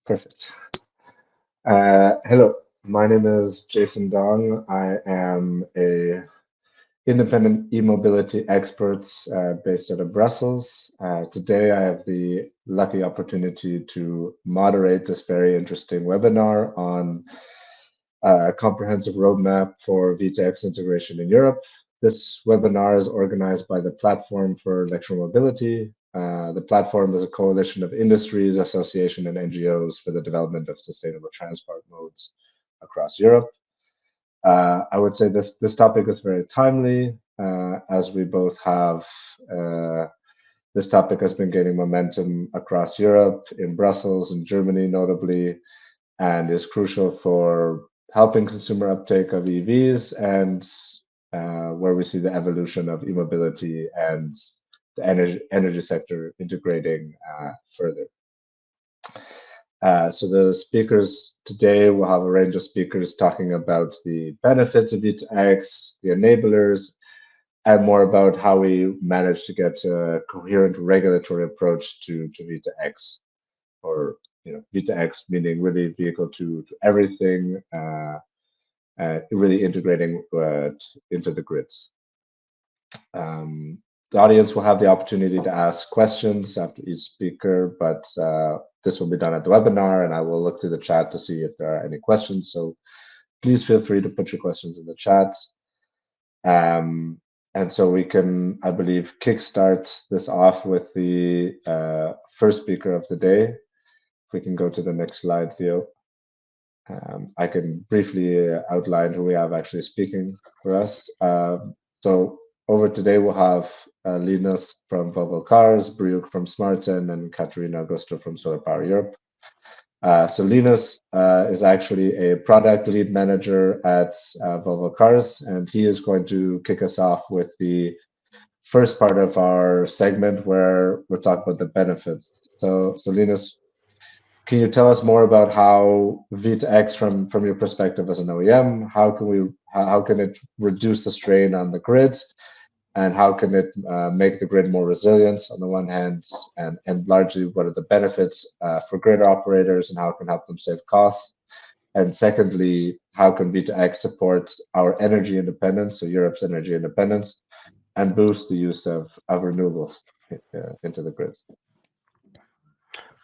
Perfect. Hello, my name is Jason Dong. I am a independent e-mobility expert based out of Brussels. Today, I have the lucky opportunity to moderate this very interesting webinar on a comprehensive roadmap for V2X integration in Europe. This webinar is organized by the Platform for Electromobility. The platform is a coalition of industries, associations, and NGOs for the development of sustainable transport modes across Europe. I would say this topic is very timely, as we both have this topic has been gaining momentum across Europe, in Brussels, in Germany notably, and is crucial for helping consumer uptake of EVs and where we see the evolution of e-mobility and the energy sector integrating further. So the speakers today will have a range of speakers talking about the benefits of V2X, the enablers, and more about how we manage to get a coherent regulatory approach to V2X, or V2X meaning really vehicle to everything, really integrating into the grids. The audience will have the opportunity to ask questions after each speaker, but this will be done at the webinar, and I will look through the chat to see if there are any questions. So please feel free to put your questions in the chat. And so we can, I believe, kickstart this off with the first speaker of the day. If we can go to the next slide, Theo. I can briefly outline who we have actually speaking for us. So over today, we'll have Linus from Volvo Cars, Briuk from Smarten, and Katarina Augusto from Solar Power Europe. So Linus is actually a product lead manager at Volvo Cars, and he is going to kick us off with the first part of our segment where we'll talk about the benefits. So Linus, can you tell us more about how V2X, from your perspective as an OEM, how can it reduce the strain on the grid, and how can it make the grid more resilient on the one hand, and largely what are the benefits for grid operators and how it can help them save costs? And secondly, how can V2X support our energy independence, so Europe's energy independence, and boost the use of renewables into the grid?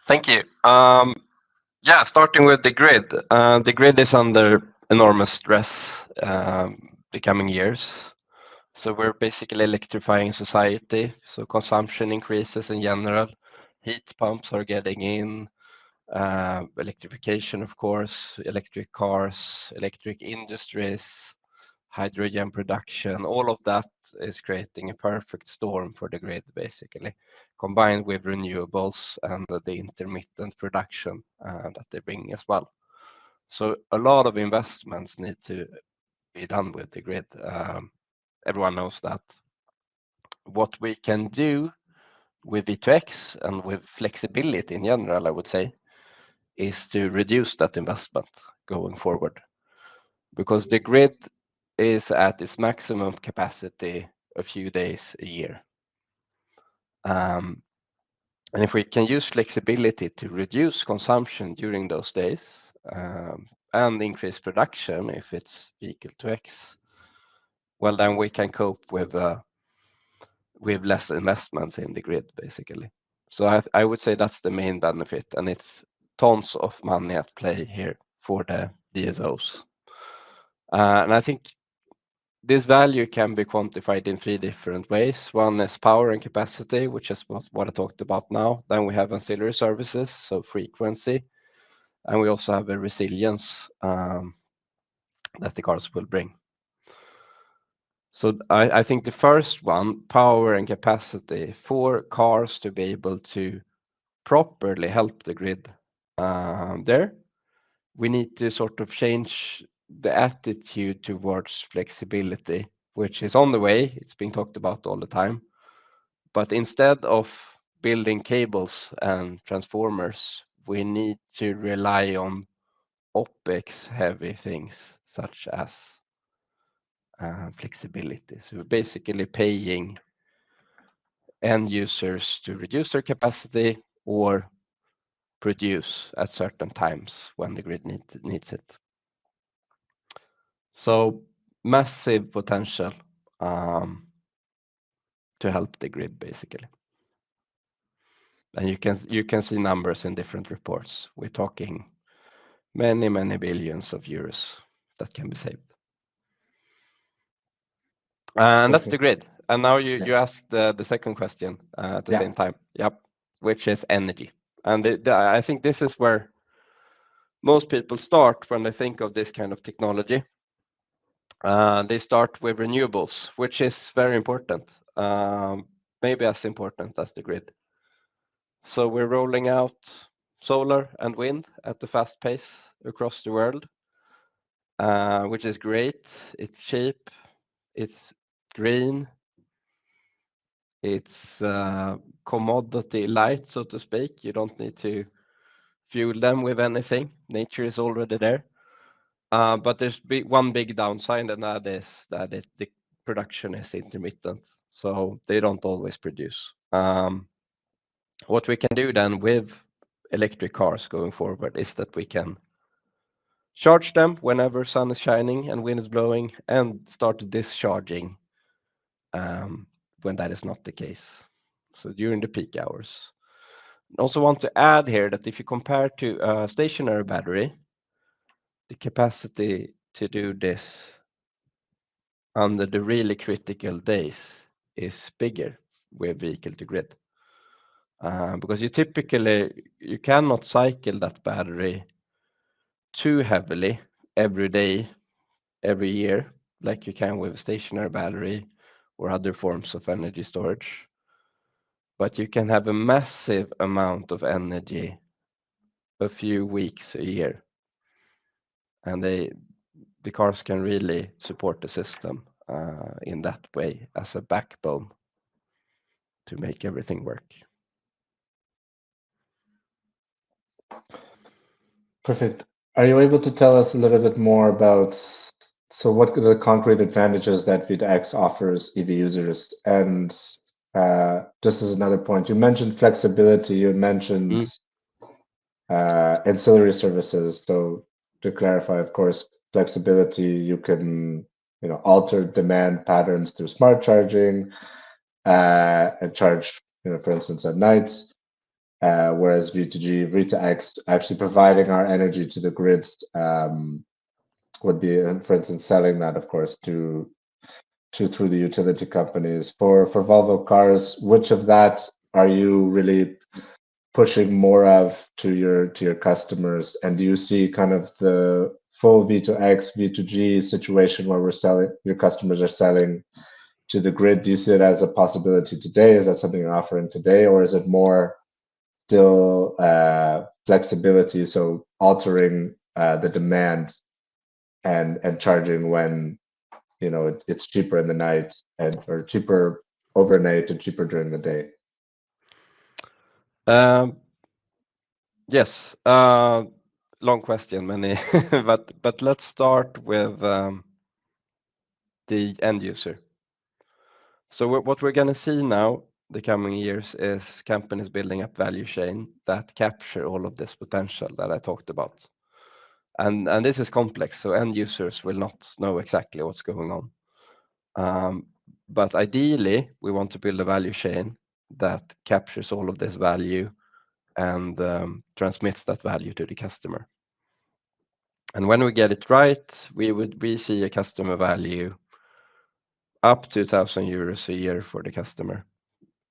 Thank you. Yeah, starting with the grid. The grid is under enormous stress the coming years. So we're basically electrifying society. So consumption increases in general. Heat pumps are getting in. Electrification, of course, electric cars, electric industries, hydrogen production, all of that is creating a perfect storm for the grid, basically, combined with renewables and the intermittent production that they bring as well. So a lot of investments need to be done with the grid. Everyone knows that. What we can do with V2X and with flexibility in general, I would say, is to reduce that investment going forward, because the grid is at its maximum capacity a few days a year. And if we can use flexibility to reduce consumption during those days and increase production if it's vehicle to X, well, then we can cope with less investments in the grid, basically. So I would say that's the main benefit, and it's tons of money at play here for the DSOs. And I think this value can be quantified in 3 different ways. One is power and capacity, which is what I talked about now. Then we have ancillary services, so frequency, and we also have a resilience that the cars will bring. So I think the first one, power and capacity, for cars to be able to properly help the grid there, we need to sort of change the attitude towards flexibility, which is on the way. It's being talked about all the time. But instead of building cables and transformers, we need to rely on OpEx heavy things such as flexibility. So we're basically paying end users to reduce their capacity or produce at certain times when the grid needs it. So massive potential to help the grid, basically. And you can see numbers in different reports. We're talking many billions of euros that can be saved. And that's the grid. And now you asked the second question at the same time. Yep, which is energy. And I think this is where most people start when they think of this kind of technology. They start with renewables, which is very important, maybe as important as the grid. So we're rolling out solar and wind at a fast pace across the world, which is great. It's cheap, it's green, it's commodity light, so to speak. You don't need to fuel them with anything. Nature is already there. But there's one big downside, and that is that the production is intermittent, so they don't always produce. What we can do then with electric cars going forward is that we can charge them whenever sun is shining and wind is blowing, and start discharging when that is not the case. So during the peak hours. I also want to add here that if you compare to a stationary battery, the capacity to do this under the really critical days is bigger with vehicle to grid. Because you cannot cycle that battery too heavily every day, every year, like you can with a stationary battery or other forms of energy storage. But you can have a massive amount of energy a few weeks a year. And the cars can really support the system in that way as a backbone to make everything work. Perfect. Are you able to tell us a little bit more about what are the concrete advantages that V2X offers EV users? And this is another point. You mentioned flexibility. You mentioned ancillary services. So to clarify, of course, flexibility, you can alter demand patterns through smart charging and charge, for instance, at night. Whereas V2X actually providing our energy to the grids would be, for instance, selling that, of course, through the utility companies. For Volvo Cars, which of that are you really pushing more of to your customers? And do you see kind of the full V2X, V2G situation where your customers are selling to the grid? Do you see it as a possibility today? Is that something you're offering today, or is it more still flexibility, so altering the demand and charging when it's cheaper in the night or cheaper overnight and cheaper during the day? Yes, long question, many, but let's start with the end user. So what we're going to see now the coming years is companies building up value chain that capture all of this potential that I talked about. And this is complex, so end users will not know exactly what's going on. But ideally, we want to build a value chain that captures all of this value and transmits that value to the customer. And when we get it right, we see a customer value up to 1,000 euros a year for the customer.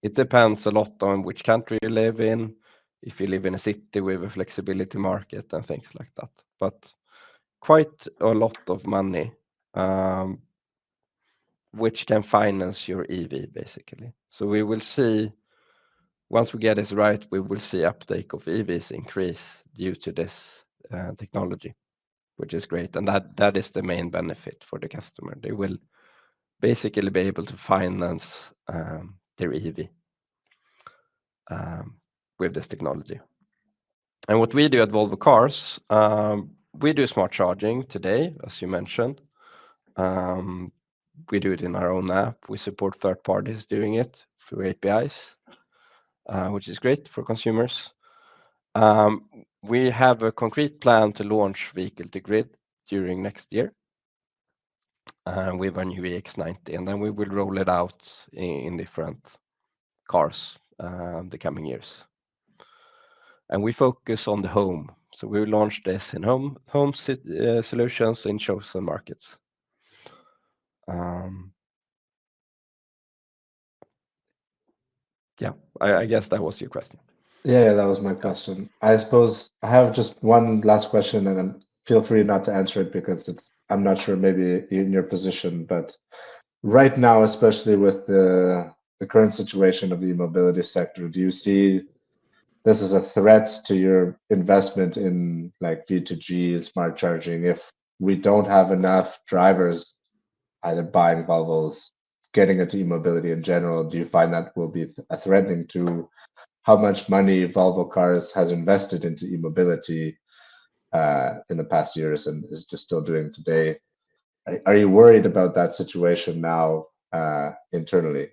It depends a lot on which country you live in, if you live in a city with a flexibility market and things like that. But quite a lot of money, which can finance your EV, basically. So we will see, once we get this right, we will see uptake of EVs increase due to this technology, which is great. And that is the main benefit for the customer. They will basically be able to finance their EV with this technology. And what we do at Volvo Cars, we do smart charging today, as you mentioned. We do it in our own app. We support third parties doing it through APIs, which is great for consumers. We have a concrete plan to launch vehicle to grid during next year with our new EX90, and then we will roll it out in different cars the coming years. And we focus on the home, so we will launch this in home solutions in chosen markets. Yeah, I guess that was your question. Yeah, that was my question. I suppose I have just one last question, and then feel free not to answer it because I'm not sure maybe in your position, but right now, especially with the current situation of the e-mobility sector, do you see this as a threat to your investment in like V2G, smart charging? If we don't have enough drivers either buying Volvos, getting into e-mobility in general, do you find that will be threatening to how much money Volvo Cars has invested into e-mobility in the past years and is just still doing today? Are you worried about that situation now internally?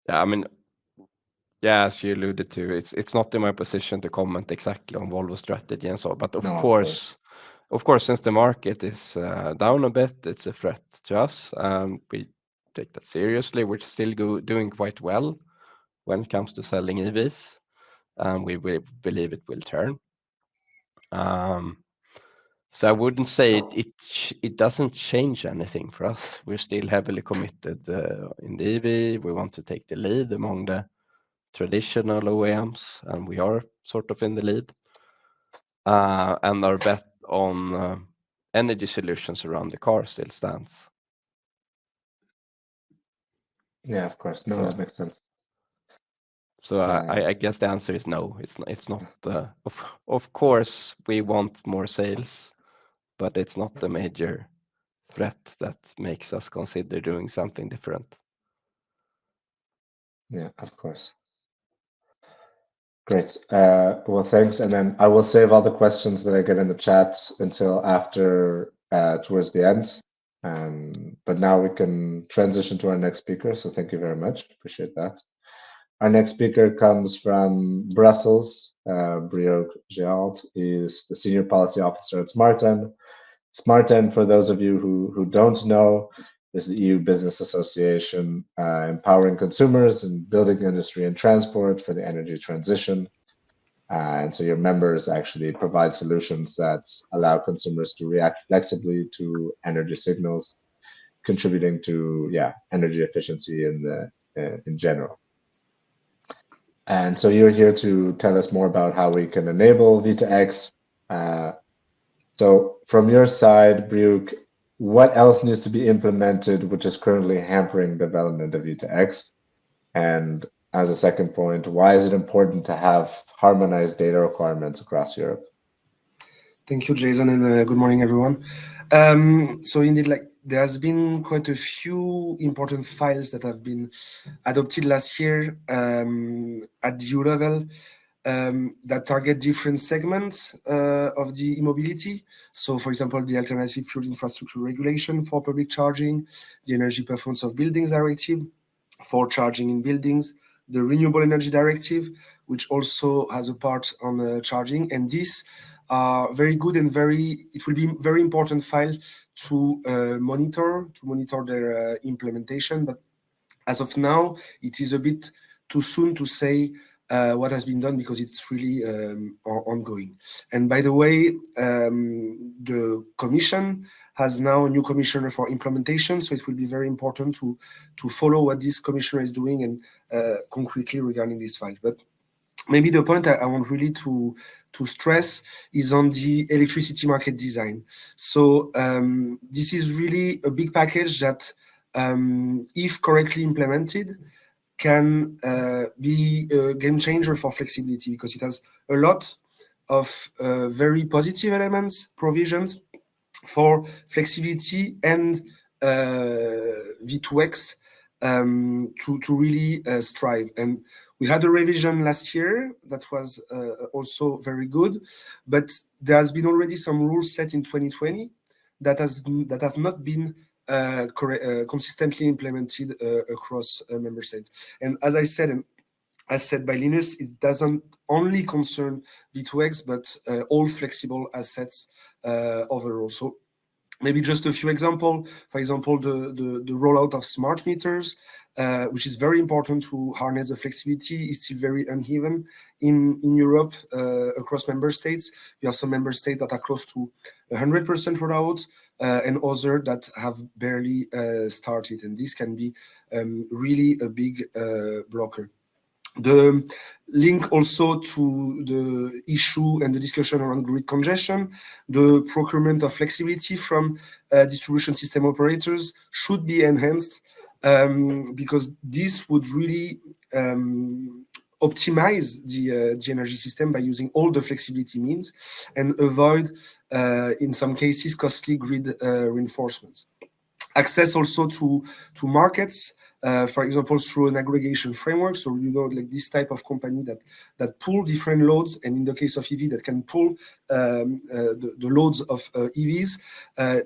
Yeah, I mean, yeah, as you alluded to, it's not in my position to comment exactly on Volvo's strategy and so, but of No, course, since the market is down a bit, it's a threat to us. We take that seriously. We're still doing quite well when it comes to selling EVs, and we believe it will turn. So I wouldn't say it doesn't change anything for us. We're still heavily committed in the EV. We want to take the lead among the traditional OEMs, and we are sort of in the lead. And our bet on energy solutions around the car still stands. Yeah, of course. No, that makes sense. So I guess the answer is no. It's not. Of course, we want more sales, but it's not a major threat that makes us consider doing something different. Yeah, of course. Great. Well, thanks. And then I will save all the questions that I get in the chat until after towards the end. But now we can transition to our next speaker. So thank you very much. Appreciate that. Our next speaker comes from Brussels. Brioc Géant is the Senior Policy Officer at Smarten. Smarten, for those of you who don't know, is the EU Business Association empowering consumers in building industry and transport for the energy transition. And so your members actually provide solutions that allow consumers to react flexibly to energy signals, contributing to energy efficiency in general. And so you're here to tell us more about how we can enable V2X. So from your side, Brioc, what else needs to be implemented which is currently hampering development of V2X? And as a second point, why is it important to have harmonized data requirements across Europe? Thank you, Jason, and good morning, everyone. So indeed, there has been quite a few important files that have been adopted last year at the EU level that target different segments of the e-mobility. So, for example, the Alternative Fuel Infrastructure Regulation for public charging, the Energy Performance of Buildings Directive for charging in buildings, the Renewable Energy Directive, which also has a part on charging, and this are very good and it will be very important file to monitor their implementation. But as of now, it is a bit too soon to say what has been done because it's really ongoing. And by the way, the Commission has now a new commissioner for implementation, so it will be very important to follow what this commissioner is doing and concretely regarding this file. But maybe the point I want really to stress is on the electricity market design. So this is really a big package that, if correctly implemented, can be a game changer for flexibility because it has a lot of very positive elements, provisions for flexibility and V2X to really strive. And we had a revision last year that was also very good, but there has been already some rules set in 2020 that have not been consistently implemented across member states. And as I said, and as said by Linus, it doesn't only concern V2X, but all flexible assets overall. So maybe just a few examples. For example, the rollout of smart meters, which is very important to harness the flexibility, is still very uneven in Europe across member states. You have some member states that are close to 100% rollout, and others that have barely started. And this can be really a big blocker. The link also to the issue and the discussion around grid congestion, the procurement of flexibility from distribution system operators should be enhanced, because this would really optimize the energy system by using all the flexibility means and avoid, in some cases, costly grid reinforcements. Access also to markets, for example, through an aggregation framework. So, like this type of company that pull different loads, and in the case of EV, that can pull the loads of EVs.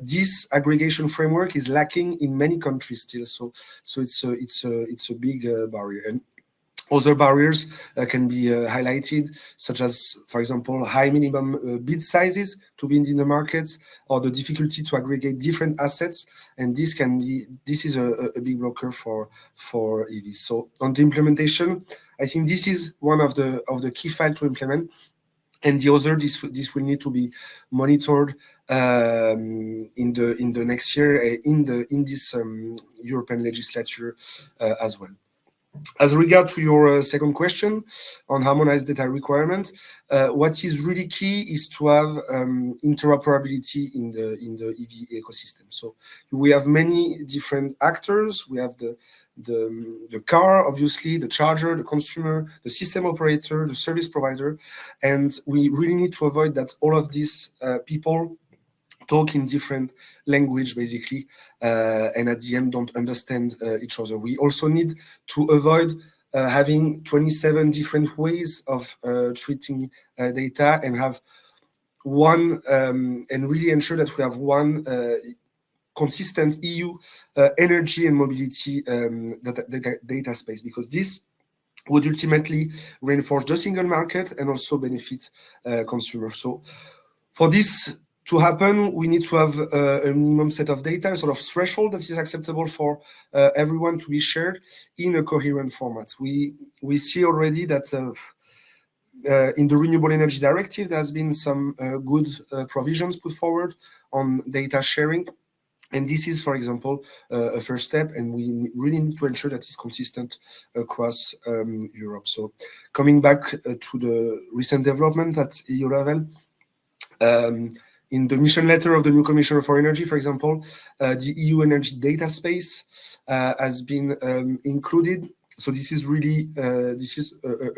This aggregation framework is lacking in many countries still. So it's a big barrier. And other barriers can be highlighted, such as, for example, high minimum bid sizes to bid in the markets, or the difficulty to aggregate different assets, and this is a big blocker for EVs. So on the implementation, I think this is one of the key files to implement. And the other, this will need to be monitored in the next year in this European legislature as well. As regard to your second question on harmonized data requirement, what is really key is to have interoperability in the EV ecosystem. So we have many different actors. We have the car, obviously, the charger, the consumer, the system operator, the service provider, and we really need to avoid that all of these people talk in different language, basically, and at the end don't understand each other. We also need to avoid having 27 different ways of treating data, and have one, and really ensure that we have one consistent EU energy and mobility data space, because this would ultimately reinforce the single market and also benefit consumers. So for this to happen, we need to have a minimum set of data, a sort of threshold that is acceptable for everyone to be shared in a coherent format. We see already that in the Renewable Energy Directive, there has been some good provisions put forward on data sharing. And this is, for example, a first step, and we really need to ensure that it's consistent across Europe. So coming back to the recent development at EU level, in the mission letter of the new Commissioner for Energy, for example, the EU energy data space has been included. So this is really a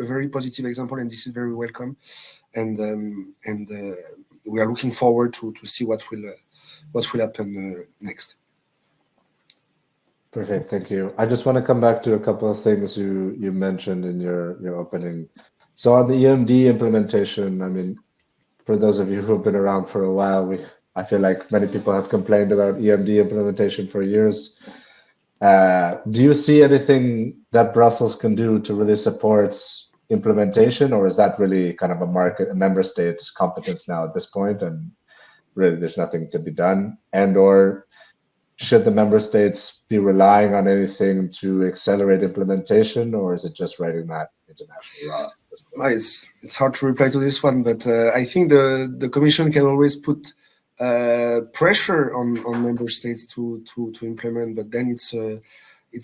very positive example, and this is very welcome. And we are looking forward to see what will happen next. Perfect, thank you. I just want to come back to a couple of things you mentioned in your opening. So on the EMD implementation, I mean, for those of you who have been around for a while, I feel like many people have complained about EMD implementation for years. Do you see anything that Brussels can do to really support implementation, or is that really kind of a member state's competence now at this point, and really there's nothing to be done? And or should the member states be relying on anything to accelerate implementation, or is it just writing that international law? It's hard to reply to this one, but I think the Commission can always put pressure on member states to implement, but then it's a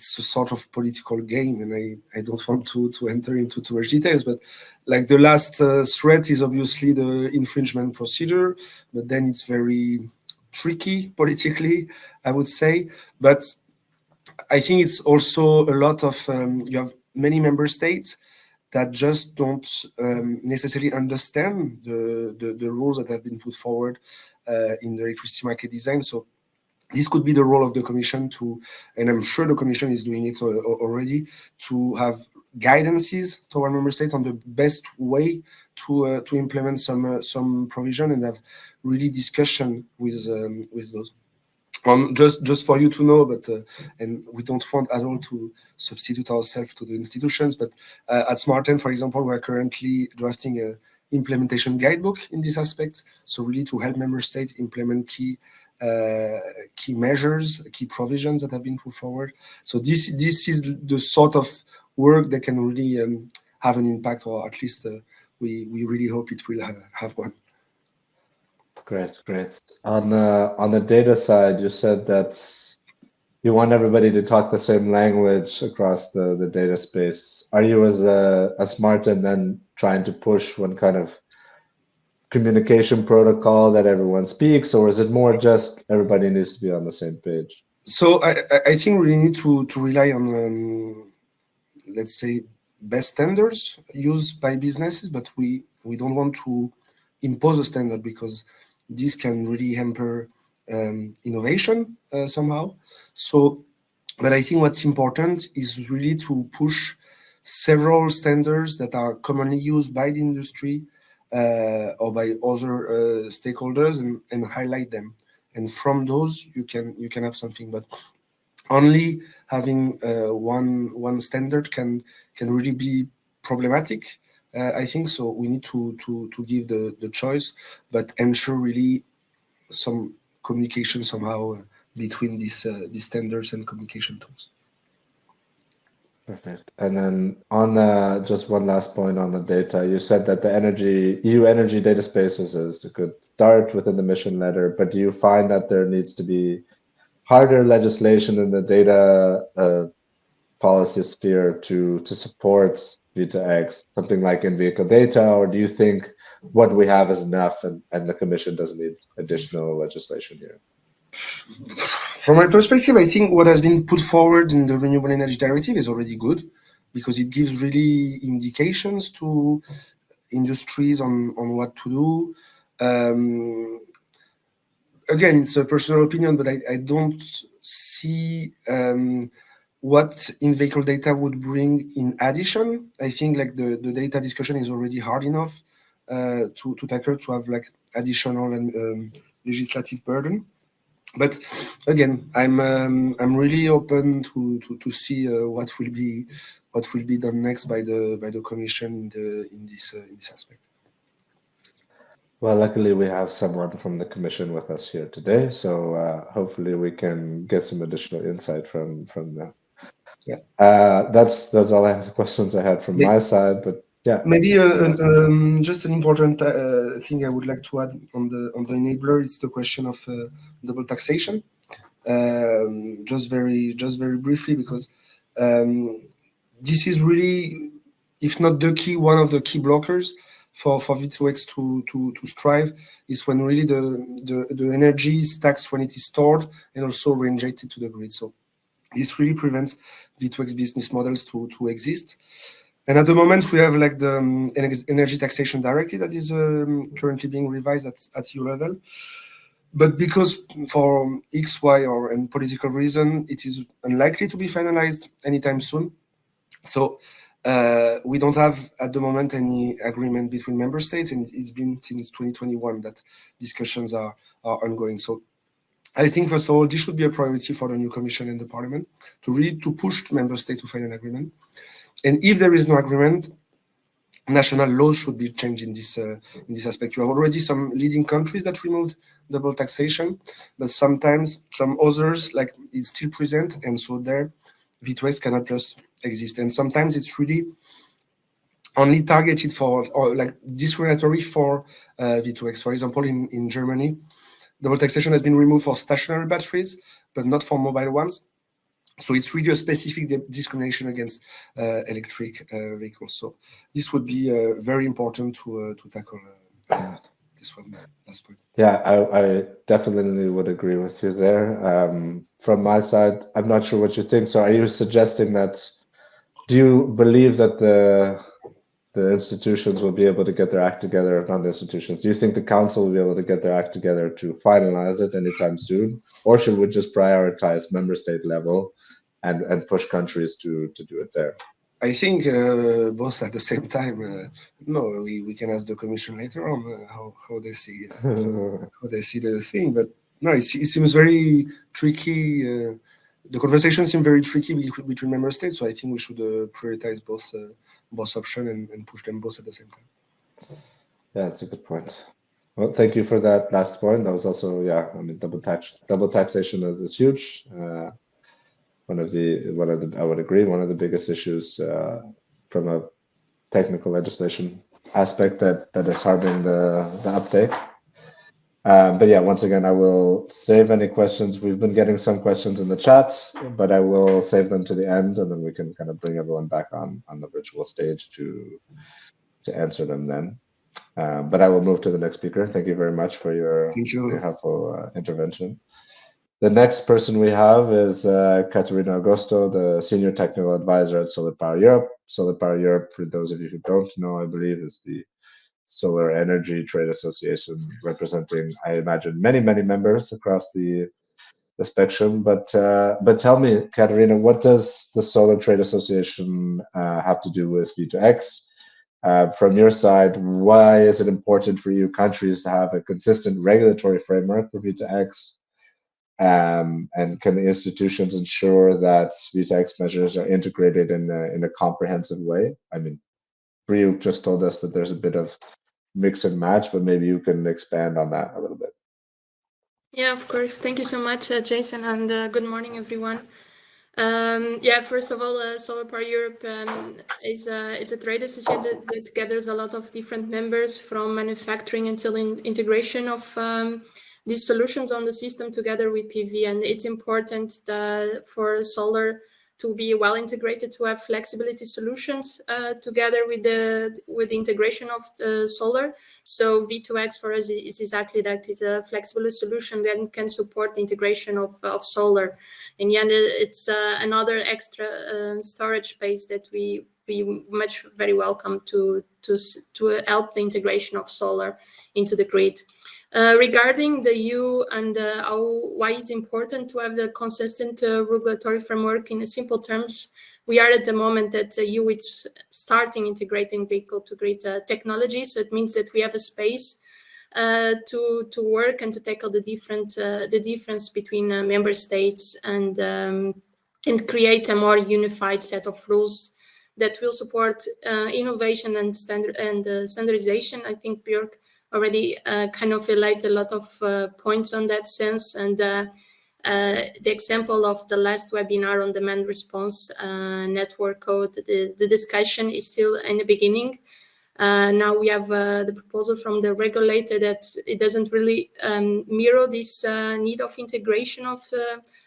sort of political game, and I don't want to enter into too much details, but like the last threat is obviously the infringement procedure, but then it's very tricky politically, I would say. But I think it's also a lot of you have many member states that just don't necessarily understand the rules that have been put forward in the electricity market design. So this could be the role of the Commission to, and I'm sure the Commission is doing it already, to have guidances to our member states on the best way to implement some provision, and have really discussion with those. Just for you to know, but and we don't want at all to substitute ourselves to the institutions, but at Smarten, for example, we're currently drafting a implementation guidebook in this aspect, so really to help member states implement key measures, key provisions that have been put forward. So this is the sort of work that can really have an impact, or at least we really hope it will have one. Great. On the data side, you said that you want everybody to talk the same language across the data space. Are you as a smart and then trying to push one kind of communication protocol that everyone speaks, or is it more just everybody needs to be on the same page? So I think we need to rely on let's say best standards used by businesses, but we don't want to impose a standard because this can really hamper innovation somehow. So, but I think what's important is really to push several standards that are commonly used by the industry or by other stakeholders and highlight them. And from those, you can have something. But only having one standard can really be problematic. I think so. We need to give the choice, but ensure really some communication somehow between these standards and communication tools. Perfect. And then on the just one last point on the data, you said that the EU energy data spaces is a good start within the mission letter, but do you find that there needs to be harder legislation in the data policy sphere to support V2X, something like in-vehicle data, or do you think what we have is enough and the Commission doesn't need additional legislation here? From my perspective, I think what has been put forward in the Renewable Energy Directive is already good because it gives really indications to industries on what to do. Again, it's a personal opinion, but I don't see what in-vehicle data would bring in addition. I think like the data discussion is already hard enough to tackle, to have like additional and legislative burden. But again, I'm really open to see what will be done next by the Commission in this aspect. Well, luckily we have someone from the Commission with us here today, so hopefully we can get some additional insight from them. Yeah, that's all I have the questions I had from my side, but yeah. Maybe just an important thing I would like to add on the enabler. It's the question of double taxation. Just very briefly, because this is really, if not the key, one of the key blockers for V2X to strive, is when really the energy is taxed when it is stored and also reinjected to the grid. So this really prevents V2X business models to exist. And at the moment, we have like the energy taxation directive that is currently being revised at EU level. But because for X, Y, and political reason, it is unlikely to be finalized anytime soon. So we don't have at the moment any agreement between member states, and it's been since 2021 that discussions are ongoing. So I think, first of all, this should be a priority for the new Commission and the Parliament to push member states to find an agreement. And if there is no agreement, national laws should be changed in this aspect. You have already some leading countries that removed double taxation, but sometimes some others, like, it's still present, and so there V2X cannot just exist. And sometimes it's really only targeted for, or like discriminatory for V2X. For example, in Germany, double taxation has been removed for stationary batteries, but not for mobile ones. So it's really a specific discrimination against electric vehicles. So this would be very important to tackle. This was my last point. Yeah, I definitely would agree with you there. From my side, I'm not sure what you think. So are you suggesting that, do you believe that the institutions will be able to get their act together, not the institutions? Do you think the council will be able to get their act together to finalize it anytime soon? Or should we just prioritize member state level and push countries to do it there? I think both at the same time. We can ask the Commission later on how they see the thing. But No, it seems very tricky. The conversation seems very tricky between member states. So I think we should prioritize both options and push them both at the same time. Yeah, that's a good point. Well, thank you for that last point. That was also, yeah, I mean, double taxation is huge. One of the I would agree, one of the biggest issues from a technical legislation aspect that is harming the uptake. But yeah, once again, I will save any questions. We've been getting some questions in the chat, but I will save them to the end, and then we can kind of bring everyone back on the virtual stage to answer them then. But I will move to the next speaker. Thank you very much for your helpful intervention. The next person we have is Caterina Agosto, the Senior Technical Advisor at Solar Power Europe. Solar Power Europe, for those of you who don't know, I believe is the Solar Energy Trade Association, representing, I imagine, many members across the spectrum. But tell me, Caterina, what does the Solar Trade Association have to do with V2X? From your side, why is it important for EU countries to have a consistent regulatory framework for V2X? And can the institutions ensure that V2X measures are integrated in a comprehensive way? I mean, Briu just told us that there's a bit of mix and match, but maybe you can expand on that a little bit. Yeah, of course. Thank you so much, Jason, and good morning, everyone. Yeah, first of all, Solar Power Europe it's a trade association that gathers a lot of different members, from manufacturing until integration of these solutions on the system together with PV. And it's important for solar to be well integrated, to have flexibility solutions together with the integration of the solar. So V2X for us is exactly that. It's a flexible solution that can support the integration of solar. In the end, it's another extra storage space that we very welcome to help the integration of solar into the grid. Regarding the EU and why it's important to have the consistent regulatory framework, in simple terms, we are at the moment that the EU is starting integrating vehicle-to-grid technology. So it means that we have a space to work and to tackle the difference between member states and create a more unified set of rules that will support innovation and standardization. I think Björk already kind of highlighted a lot of points on that sense, and the example of the last webinar on demand response network code, the discussion is still in the beginning. Now we have the proposal from the regulator that it doesn't really mirror this need of integration of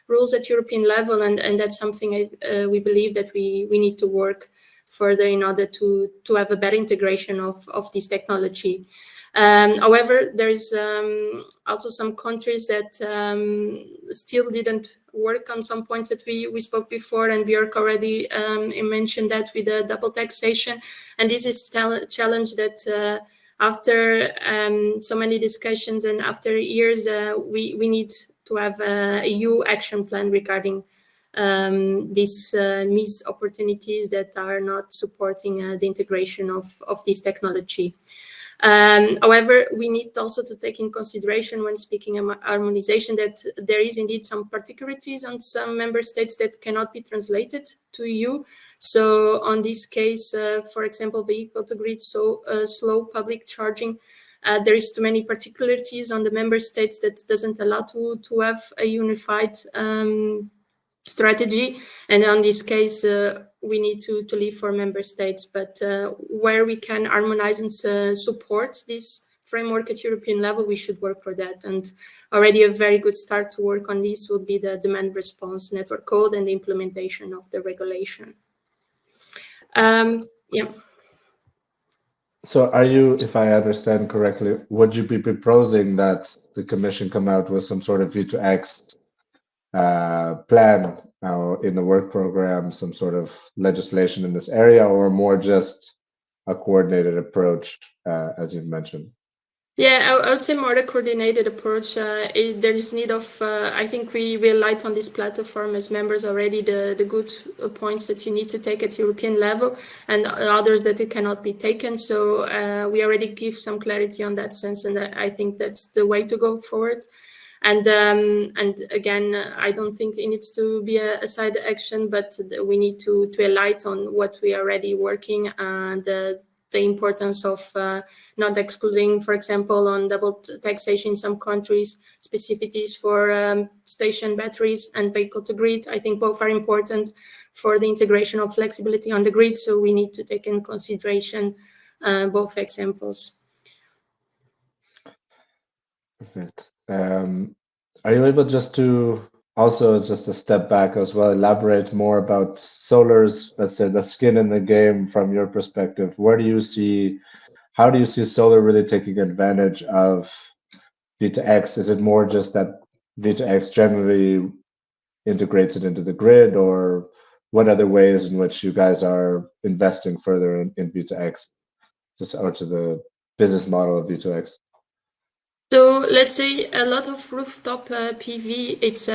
rules at European level, and that's something we believe that we need to work further in order to have a better integration of this technology. However, there's also some countries that still didn't work on some points that we spoke before, and Björk already mentioned that with the double taxation. And this is a challenge that after so many discussions and after years, we need to have a EU action plan regarding these missed opportunities that are not supporting the integration of this technology. However, we need also to take in consideration when speaking of harmonization that there is indeed some particularities on some member states that cannot be translated to EU. So on this case, for example, vehicle-to-grid, so slow public charging, there is too many particularities on the member states that doesn't allow to have a unified strategy. And on this case, we need to leave for member states, but where we can harmonize and support this framework at European level, we should work for that. And already a very good start to work on this would be the demand response network code and the implementation of the regulation. Yeah. So are you, if I understand correctly, would you be proposing that the Commission come out with some sort of V2X plan in the work program, some sort of legislation in this area, or more just a coordinated approach, as you've mentioned? Yeah, I would say more a coordinated approach. There is need of, I think we relied on this platform as members already, the good points that you need to take at European level and others that it cannot be taken. So we already give some clarity on that sense, and I think that's the way to go forward. And again, I don't think it needs to be a side action, but we need to alight on what we are already working, and the importance of not excluding, for example, on double taxation in some countries, specificities for station batteries and vehicle to grid. I think both are important for the integration of flexibility on the grid, so we need to take in consideration both examples. Perfect. Are you able just to also just a step back as well, elaborate more about solar's, let's say, the skin in the game from your perspective? Where do you see, how do you see solar really taking advantage of V2X? Is it more just that V2X generally integrates it into the grid, or what other ways in which you guys are investing further in V2X, just out to the business model of V2X? So let's say a lot of rooftop PV, it's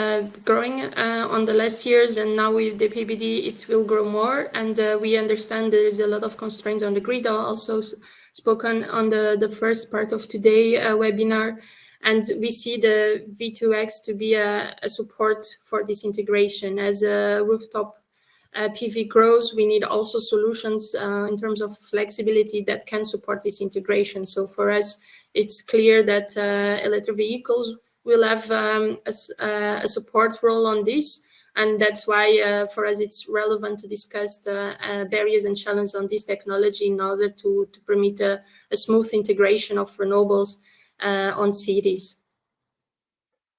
growing on the last years, and now with the PBD, it will grow more. And we understand there is a lot of constraints on the grid. I also spoken on the first part of today webinar, and we see the V2X to be a support for this integration. As a rooftop PV grows, we need also solutions in terms of flexibility that can support this integration. So for us, it's clear that electric vehicles will have a support role on this. And that's why for us it's relevant to discuss the barriers and challenges on this technology in order to permit a smooth integration of renewables on cities.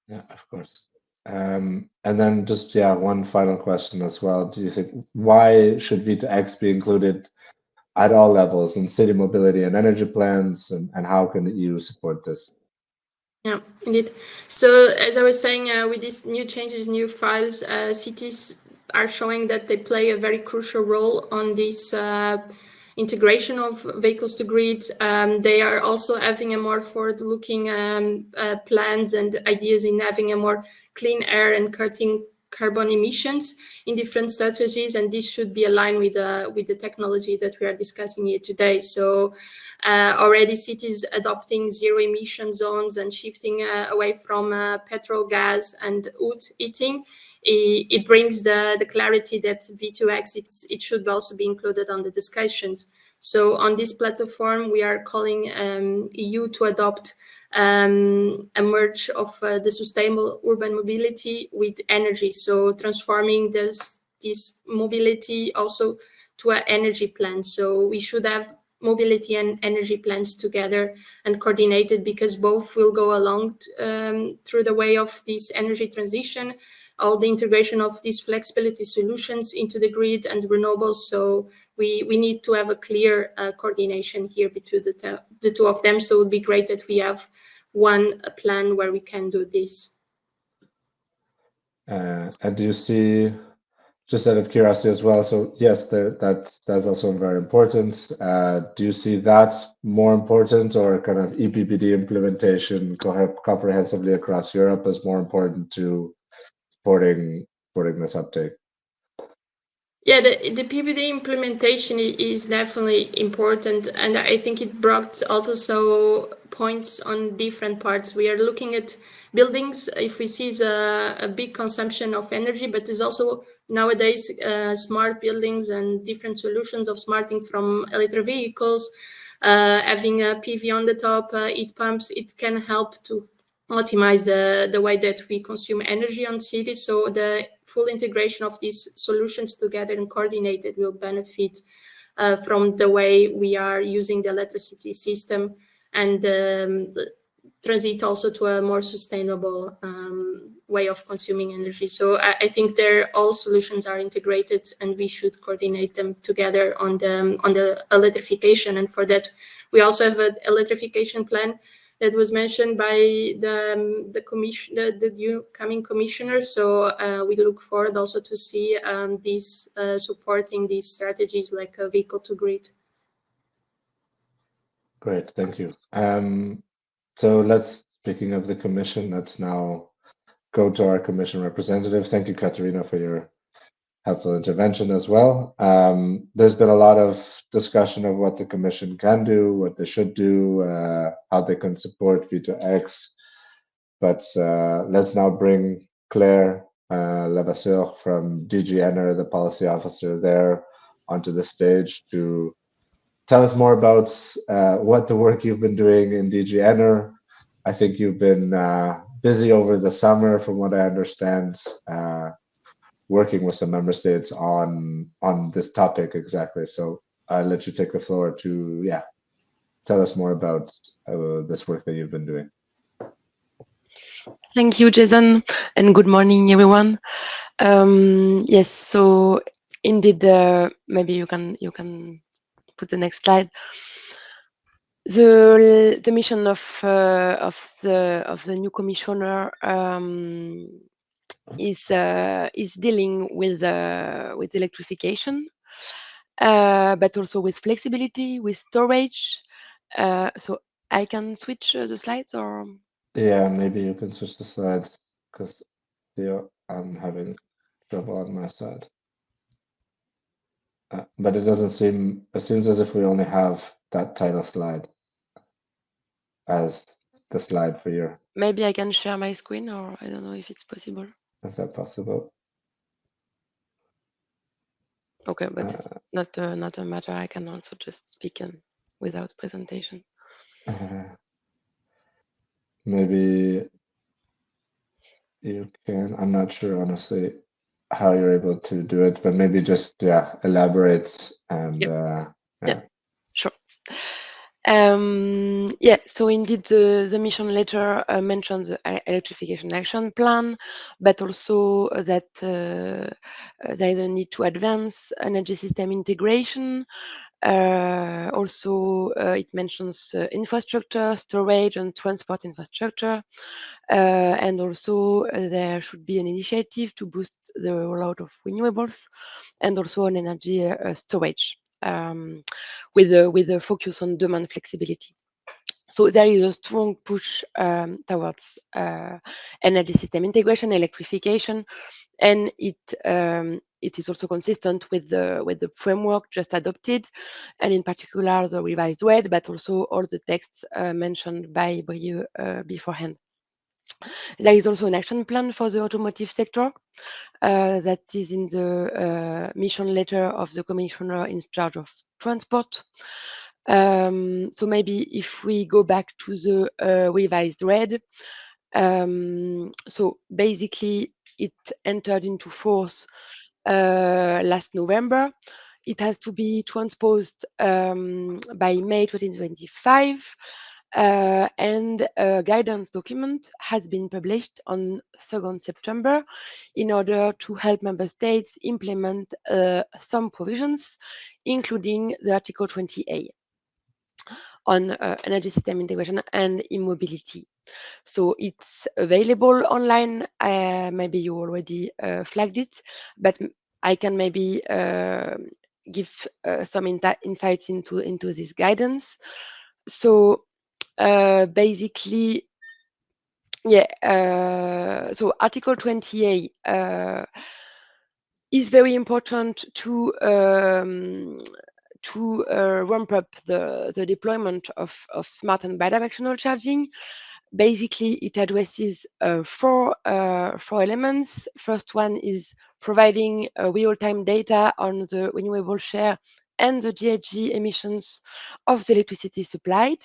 Yeah, of course. And then just, yeah, one final question as well. Do you think, why should V2X be included at all levels in city mobility and energy plans, and how can the EU support this? Yeah, indeed. So as I was saying, with these new changes, new files, cities are showing that they play a very crucial role on this integration of vehicles to grid. They are also having a more forward-looking plans and ideas in having a more clean air and cutting carbon emissions in different strategies, and this should be aligned with the technology that we are discussing here today. So already cities adopting zero emission zones and shifting away from petrol, gas, and wood heating. It brings the clarity that V2X it should also be included on the discussions. So on this platform, we are calling EU to adopt a merge of the sustainable urban mobility with energy. So transforming this mobility also to an energy plan. So we should have mobility and energy plans together and coordinated, because both will go along through the way of this energy transition, all the integration of these flexibility solutions into the grid and renewables. So we need to have a clear coordination here between the two of them. So it would be great that we have one plan where we can do this. And do you see, just out of curiosity as well, so yes, that's also very important. Do you see that more important, or kind of EPBD implementation comprehensively across Europe as more important to supporting this uptake? Yeah, the PBD implementation is definitely important, and I think it brought also points on different parts. We are looking at buildings, if we see a big consumption of energy, but there's also nowadays smart buildings and different solutions of smarting from electric vehicles, having a PV on the top, heat pumps. It can help to optimize the way that we consume energy on cities. So the full integration of these solutions together and coordinated will benefit from the way we are using the electricity system, and transit also to a more sustainable way of consuming energy. So I think all solutions are integrated, and we should coordinate them together on the electrification. And for that, we also have an electrification plan that was mentioned by the commission, the new coming commissioner. So we look forward also to see these supporting these strategies like a vehicle to grid. Great, thank you. So speaking of the commission, let's now go to our commission representative. Thank you, Katerina, for your helpful intervention as well. There's been a lot of discussion of what the Commission can do, what they should do, how they can support V2X. But let's now bring Claire Levasseur from DG Enner, the policy officer there, onto the stage to tell us more about what the work you've been doing in DG Enner. I think you've been busy over the summer, from what I understand, working with some member states on this topic exactly. So I'll let you take the floor to tell us more about this work that you've been doing. Thank you, Jason, and good morning, everyone. Yes, so indeed, maybe you can put the next slide. The mission of the new commissioner is dealing with electrification, but also with flexibility, with storage. So I can switch the slides, or Yeah, maybe you can switch the slides because I'm having trouble on my side. But it doesn't seem. It seems as if we only have that title slide as the slide for your. maybe I can share my screen, or I don't know if it's possible. Is that possible? Okay, but it's not a matter. I can also just speak without presentation. Maybe you can. I'm not sure, honestly, how you're able to do it, but maybe just elaborate and Yeah, sure. Yeah, so indeed the mission letter mentions the electrification action plan, but also that there is a need to advance energy system integration. Also, it mentions infrastructure, storage, and transport infrastructure. And also, there should be an initiative to boost the rollout of renewables and also on energy storage with a focus on demand flexibility. So there is a strong push towards energy system integration, electrification, and it is also consistent with the framework just adopted, and in particular the revised WED, but also all the texts mentioned by Brieux beforehand. There is also an action plan for the automotive sector that is in the mission letter of the commissioner in charge of transport. So maybe if we go back to the revised RED, so basically it entered into force last November. It has to be transposed by May 2025. And a guidance document has been published on 2nd September in order to help member states implement some provisions, including the Article 20A on energy system integration and e-mobility. So it's available online. Maybe you already flagged it, but I can maybe give some insights into this guidance. So basically, so Article 20A is very important to ramp up the deployment of smart and bidirectional charging. Basically, it addresses four elements. First one is providing real-time data on the renewable share and the GHG emissions of the electricity supplied.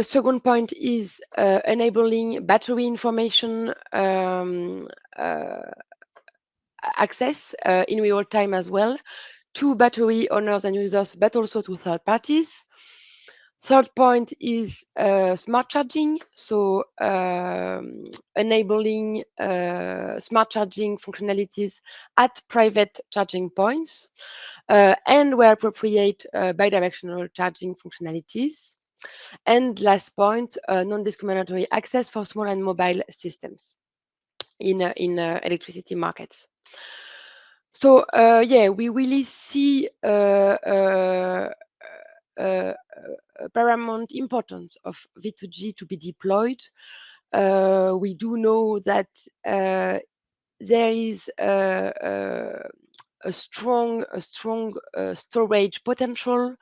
Second point is enabling battery information access in real time as well to battery owners and users, but also to third parties. Third point is smart charging, so enabling smart charging functionalities at private charging points, and where appropriate, bidirectional charging functionalities. And last point, non-discriminatory access for small and mobile systems in electricity markets. So we really see paramount importance of V2G to be deployed. We do know that there is a strong storage potential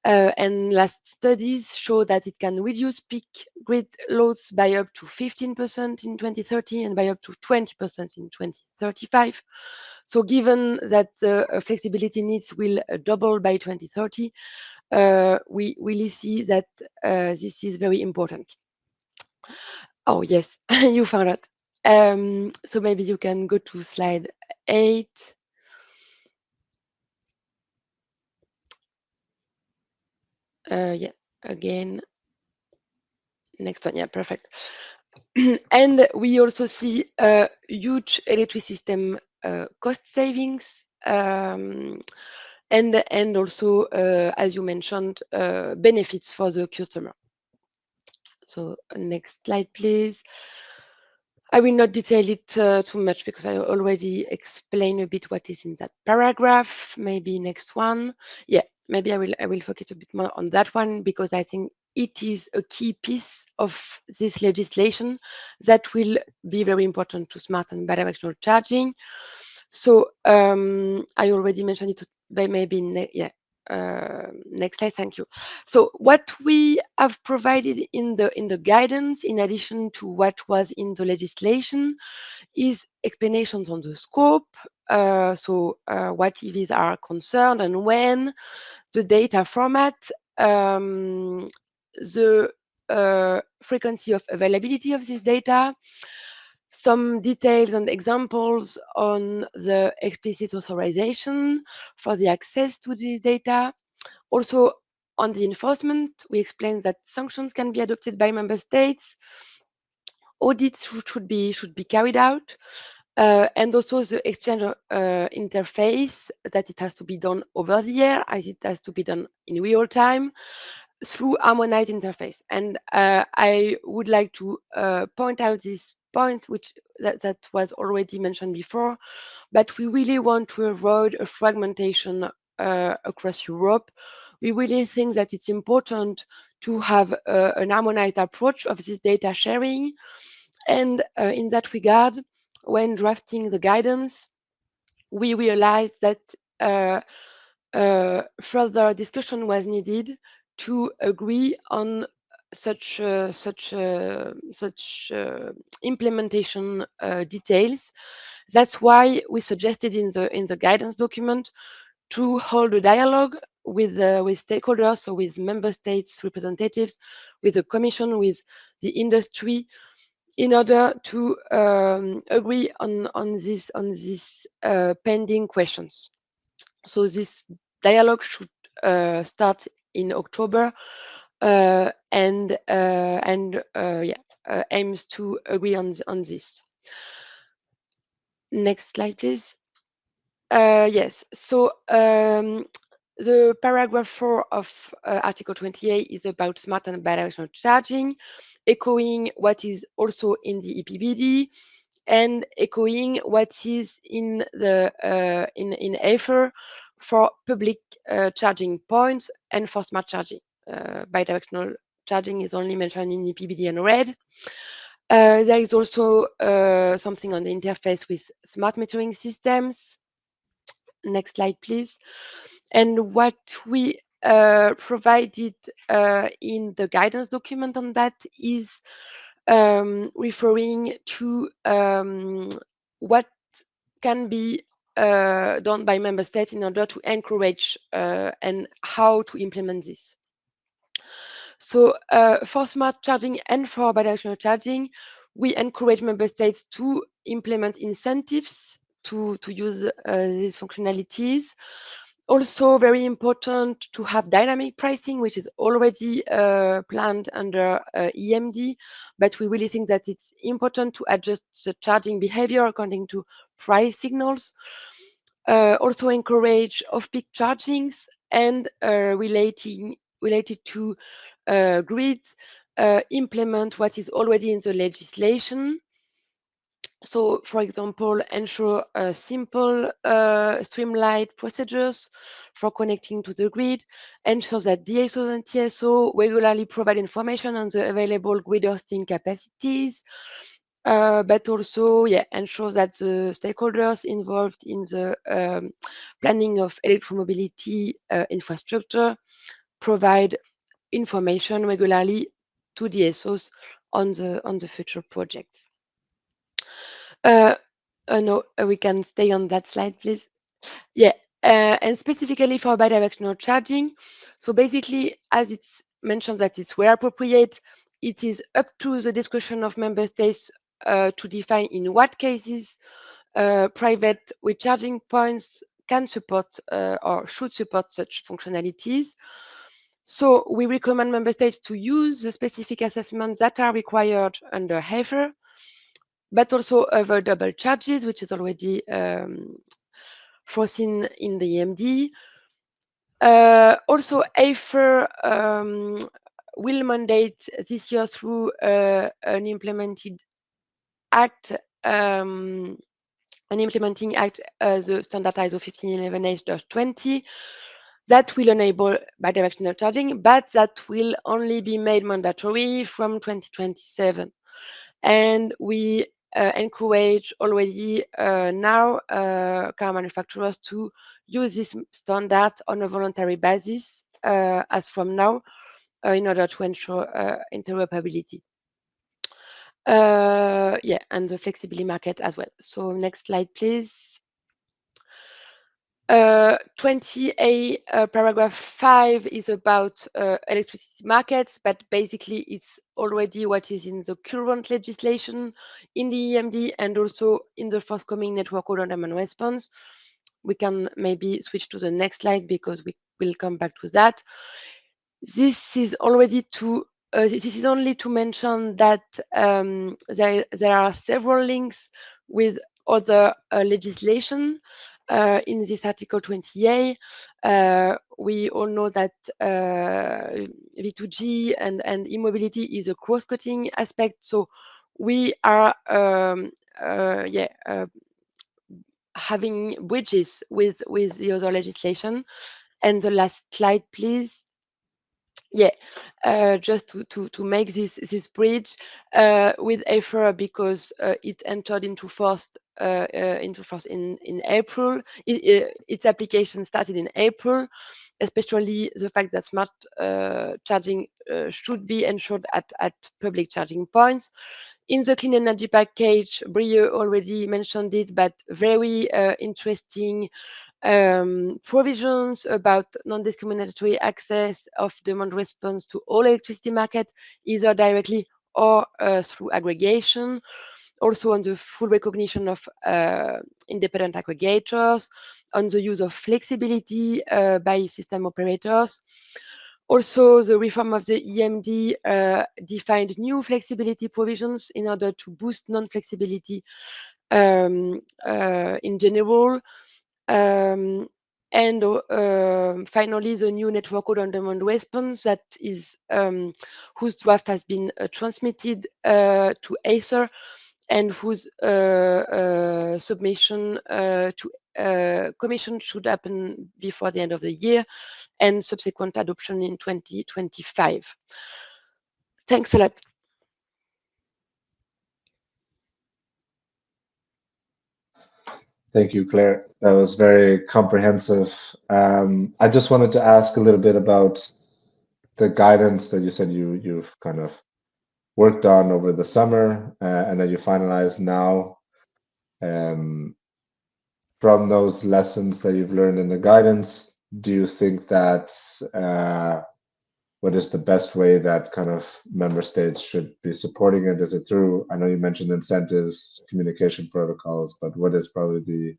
And last studies show that it can reduce peak grid loads by up to 15% in 2030 and by up to 20% in 2035. So given that the flexibility needs will double by 2030, we really see that this is very important. Oh, yes, you found it. So maybe you can go to slide 8. Yeah, again, next one. Yeah, perfect. And we also see huge electric system cost savings, and also, as you mentioned, benefits for the customer. So next slide, please. I will not detail it too much because I already explained a bit what is in that paragraph. Maybe next one. Yeah, maybe I will focus a bit more on that one because I think it is a key piece of this legislation that will be very important to smart and bidirectional charging. So I already mentioned it, but maybe next slide. Thank you. So what we have provided in the guidance, in addition to what was in the legislation, is explanations on the scope. What EVs are concerned and when, the data format, the frequency of availability of this data, some details and examples on the explicit authorization for the access to this data. Also, on the enforcement, we explained that sanctions can be adopted by member states. Audits should be carried out. And also the exchange interface, that it has to be done over the air as it has to be done in real time through harmonized interface. And I would like to point out this point, which that was already mentioned before, but we really want to avoid a fragmentation across Europe. We really think that it's important to have an harmonized approach of this data sharing. And in that regard, when drafting the guidance, we realized that further discussion was needed to agree on such implementation details. That's why we suggested in the guidance document to hold a dialogue with stakeholders, so with member states representatives, with the Commission, with the industry, in order to agree on these pending questions. So this dialogue should start in October and aims to agree on this. Next slide, please. Yes, so the paragraph 4 of Article 28 is about smart and bidirectional charging, echoing what is also in the EPBD and echoing what is in the in AFER for public charging points and for smart charging. Bidirectional charging is only mentioned in EPBD and RED. There is also something on the interface with smart metering systems. Next slide, please. And what we provided in the guidance document on that is referring to what can be done by member states in order to encourage and how to implement this. So for smart charging and for bidirectional charging, we encourage member states to implement incentives to use these functionalities. Also very important to have dynamic pricing, which is already planned under EMD, but we really think that it's important to adjust the charging behavior according to price signals. Also encourage off-peak chargings and related to grids, implement what is already in the legislation. So, for example, ensure simple, streamlined procedures for connecting to the grid, ensure that DSOs and TSO regularly provide information on the available grid hosting capacities, but also, ensure that the stakeholders involved in the planning of electromobility infrastructure provide information regularly to DSOs on the future projects. No, we can stay on that slide, please. Yeah, and specifically for bidirectional charging. So basically, as it's mentioned that it's where appropriate, it is up to the discretion of member states to define in what cases private recharging points can support or should support such functionalities. So we recommend member states to use the specific assessments that are required under HEFER, but also other double charges, which is already foreseen in the EMD. Also, HEFER will mandate this year through an implementing act, the standard ISO 15118-20, that will enable bidirectional charging, but that will only be made mandatory from 2027. And we encourage already now car manufacturers to use this standard on a voluntary basis as from now in order to ensure interoperability. Yeah, and the flexibility market as well. So next slide, please. 20A paragraph 5 is about electricity markets, but basically it's already what is in the current legislation in the EMD and also in the forthcoming network code on demand response. We can maybe switch to the next slide because we will come back to that. This is already to this is only to mention that there are several links with other legislation in this Article 20A. We all know that V2G and e-mobility is a cross-cutting aspect. So we are having bridges with the other legislation. And the last slide, please. Yeah, just to make this bridge with HEFER, because it entered into force in April. Its application started in April, especially the fact that smart charging should be ensured at public charging points. In the clean energy package, Brieux already mentioned it, but very interesting provisions about non-discriminatory access of demand response to all electricity market, either directly or through aggregation. Also on the full recognition of independent aggregators, on the use of flexibility by system operators. Also, the reform of the EMD defined new flexibility provisions in order to boost non-flexibility in general. And finally, the new network code on demand response that is whose draft has been transmitted to Acer and whose submission to Commission should happen before the end of the year and subsequent adoption in 2025. Thanks a lot. Thank you, Claire. That was very comprehensive. I just wanted to ask a little bit about the guidance that you said you've kind of worked on over the summer and that you finalized now. From those lessons that you've learned in the guidance, do you think that what is the best way that kind of member states should be supporting it? Is it through, I know you mentioned incentives, communication protocols, but what is probably the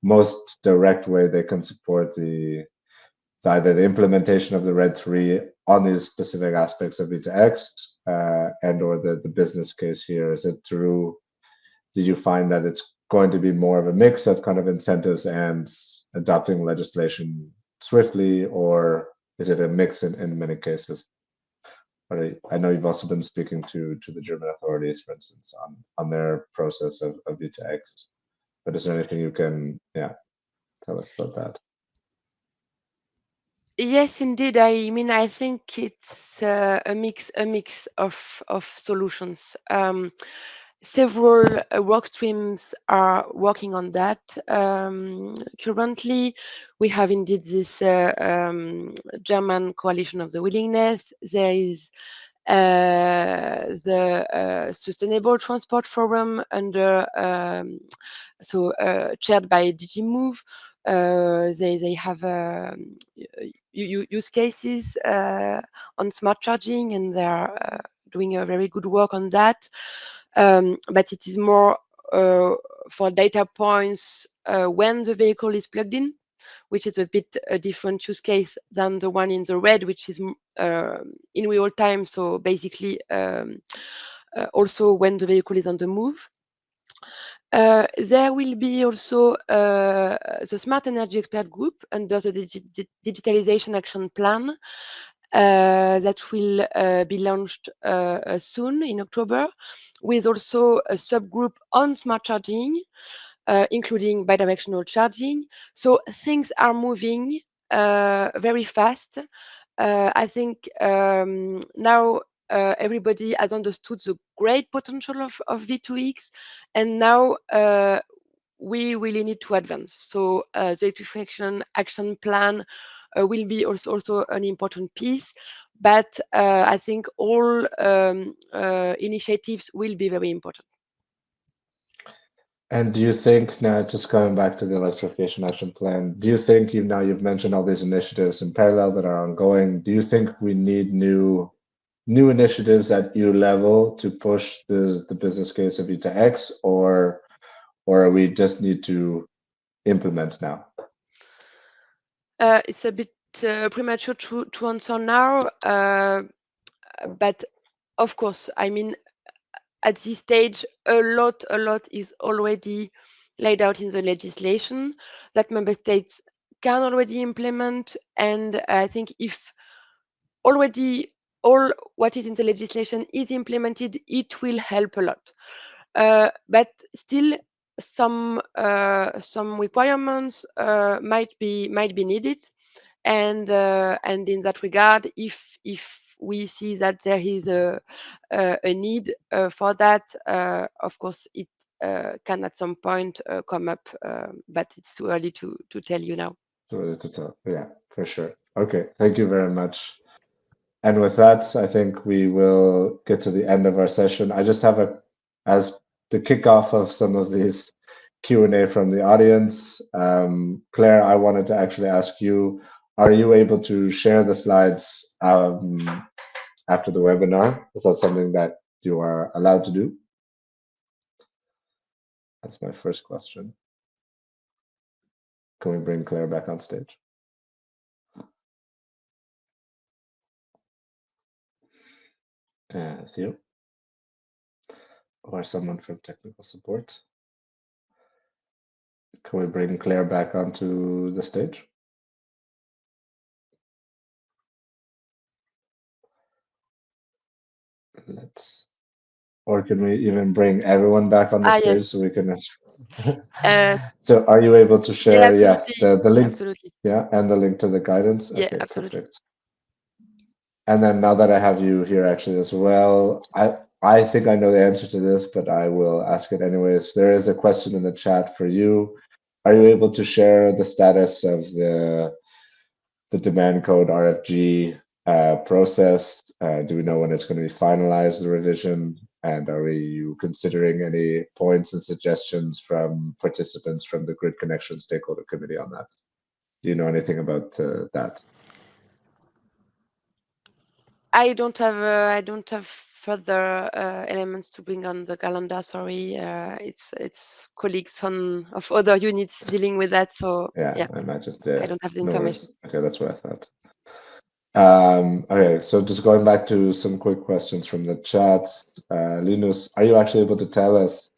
most direct way they can support either the implementation of the RED 3 on these specific aspects of V2X and or the business case here? Is it through, did you find that it's going to be more of a mix of kind of incentives and adopting legislation swiftly, or is it a mix in many cases? But I know you've also been speaking to the German authorities, for instance, on their process of V2X. But is there anything you can, tell us about that? Yes, indeed. I mean, I think it's a mix of solutions. Several work streams are working on that. Currently, we have indeed this German Coalition of the Willingness. There is the Sustainable Transport Forum under chaired by DG Move. They have use cases on smart charging, and they are doing a very good work on that. But it is more for data points when the vehicle is plugged in, which is a bit a different use case than the one in the red, which is in real time. So basically, also when the vehicle is on the move. There will be also the Smart Energy Expert Group under the Digitalization Action Plan that will be launched soon in October, with also a subgroup on smart charging, including bidirectional charging. So things are moving very fast. I think now everybody has understood the great potential of V2X, and now we really need to advance. So the electrification action plan will be also an important piece, but I think all initiatives will be very important. And do you think, now just going back to the electrification action plan, do you think you've mentioned all these initiatives in parallel that are ongoing? Do you think we need new initiatives at EU level to push the business case of V2X, or we just need to implement now? It's a bit premature to answer now, but of course, I mean, at this stage, a lot is already laid out in the legislation that member states can already implement. And I think if already all what is in the legislation is implemented, it will help a lot. But still, some requirements might be needed. And in that regard, if we see that there is a need for that, of course, it can at some point come up, but it's too early to tell you now. Too early to tell. Yeah, for sure. Okay, thank you very much. And with that, I think we will get to the end of our session. I just have as the kickoff of some of these Q&A from the audience. Claire, I wanted to actually ask you, are you able to share the slides after the webinar? Is that something that you are allowed to do? That's my first question. Can we bring Claire back on stage? Theo? Or someone from technical support? Can we bring Claire back onto the stage? Or can we even bring everyone back on the stage, yes. so we can so are you able to share the link? Absolutely. Yeah, and the link to the guidance? Yeah, okay, absolutely. Perfect. And then now that I have you here actually as well, I think I know the answer to this, but I will ask it anyways. There is a question in the chat for you. Are you able to share the status of the demand code RFG process? Do we know when it's going to be finalized, the revision? And are you considering any points and suggestions from participants from the Grid Connection Stakeholder Committee on that? Do you know anything about that? I don't have further elements to bring on the calendar. Sorry, it's colleagues of other units dealing with that. So yeah. I imagine. I don't have the information. Okay, that's what I thought. Okay, so just going back to some quick questions from the chats. Linus, are you actually able to tell us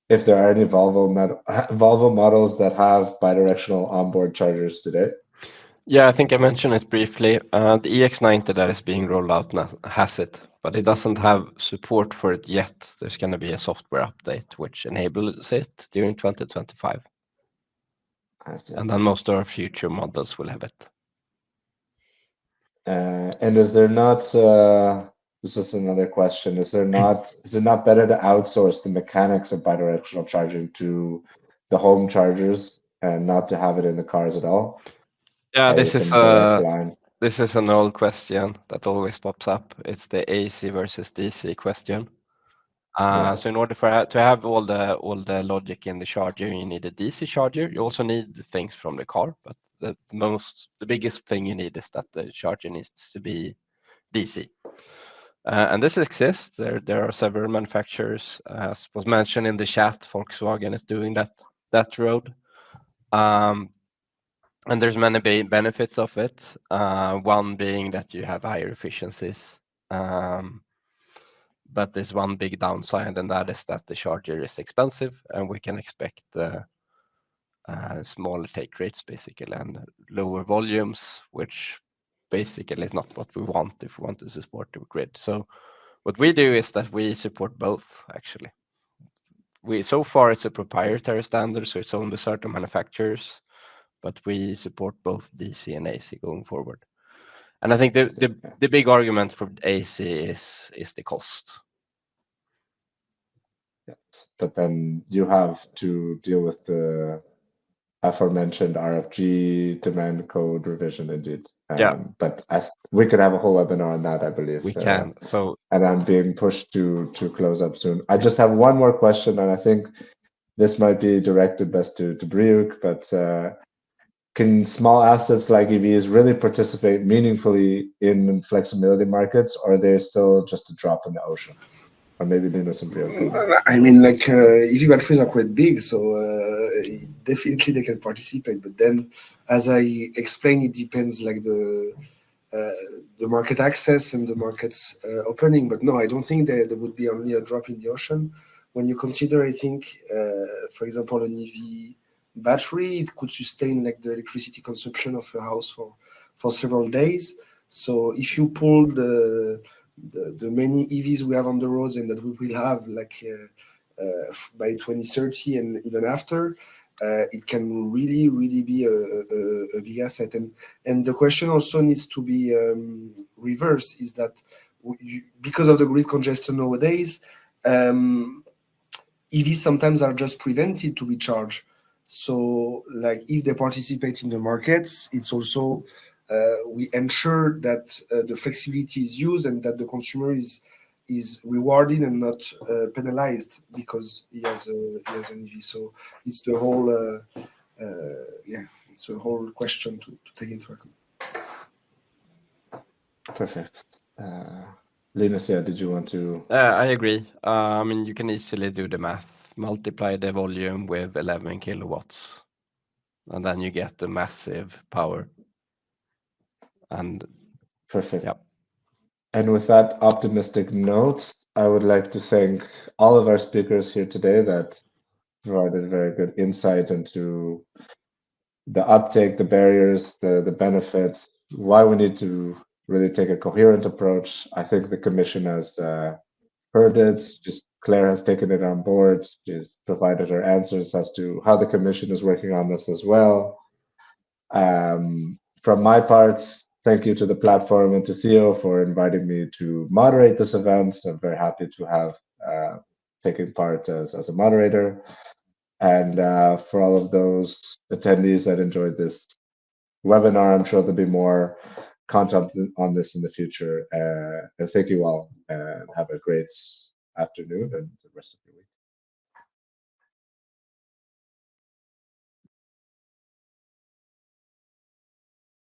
if there are any Volvo models that have bidirectional onboard chargers today? Yeah, I think I mentioned it briefly. The EX90 that is being rolled out now has it, but it doesn't have support for it yet. There's going to be a software update which enables it during 2025. And then most of our future models will have it. And is there not this is another question. Is it not better to outsource the mechanics of bidirectional charging to the home chargers and not to have it in the cars at all? Yeah, This is direct line. This is an old question that always pops up. It's the AC versus DC question. Yeah. So in order to have all the logic in the charger, you need a DC charger. You also need things from the car, but the biggest thing you need is that the charger needs to be DC. And this exists. There are several manufacturers, as was mentioned in the chat. Volkswagen is doing that road. And there's many benefits of it. One being that you have higher efficiencies. But there's one big downside, and that is that the charger is expensive, and we can expect smaller take rates, basically, and lower volumes, which basically is not what we want if we want to support the grid. So what we do is that we support both, actually. So far, it's a proprietary standard, so it's only certain manufacturers, but we support both DC and AC going forward. And I think the big argument for AC is the cost. Yes, but then you have to deal with the aforementioned RFG demand code revision, indeed. Yeah. But we could have a whole webinar on that, I believe. We can. And I'm being pushed to close up soon. I just have one more question, and I think this might be directed best to Briuk, but can small assets like EVs really participate meaningfully in flexibility markets, or are they still just a drop in the ocean? Or maybe Linus and Briuk. I mean, like EV batteries are quite big, so definitely they can participate. But then, as I explained, it depends like the market access and the market's opening. But no, I don't think there would be only a drop in the ocean. When you consider, I think, for example, an EV battery, it could sustain like the electricity consumption of a house for several days. So if you pull the many EVs we have on the roads and that we will have like by 2030 and even after, it can really be a big asset. And the question also needs to be reversed, is that because of the grid congestion nowadays, EVs sometimes are just prevented to be charged. So like if they participate in the markets, it's also we ensure that the flexibility is used and that the consumer is rewarded and not penalized because he has an EV. So it's the whole it's the whole question to take into account. Perfect. Linus, did you want to? I agree. I mean, you can easily do the math, multiply the volume with 11 kilowatts, and then you get the massive power. And perfect. Yeah. And with that optimistic note, I would like to thank all of our speakers here today that provided very good insight into the uptake, the barriers, the benefits, why we need to really take a coherent approach. I think the Commission has heard it. Just Claire has taken it on board. She's provided her answers as to how the Commission is working on this as well. From my part, thank you to the platform and to Theo for inviting me to moderate this event. I'm very happy to have taken part as a moderator. And for all of those attendees that enjoyed this webinar, I'm sure there'll be more content on this in the future. And thank you all, and have a great afternoon and the rest of your week.